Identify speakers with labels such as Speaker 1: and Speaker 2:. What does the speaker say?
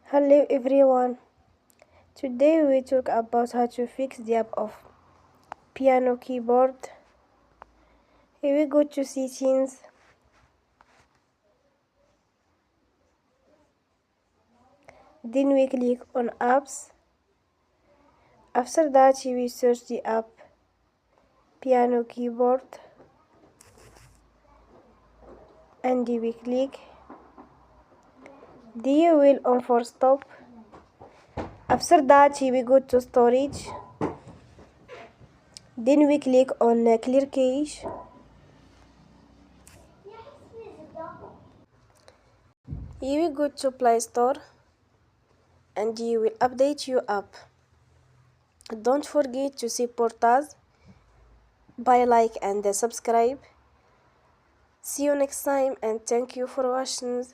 Speaker 1: Hello everyone. Today we talk about how to fix the app of piano keyboard. Here we go to settings. Then we click on apps. After that we search the app piano keyboard and we click. Then you will on for stop. After that we go to storage. Then we click on clear cache. Here we go to Play Store and you will update your app. Don't forget to support us by like and subscribe. See you next time and thank you for watching.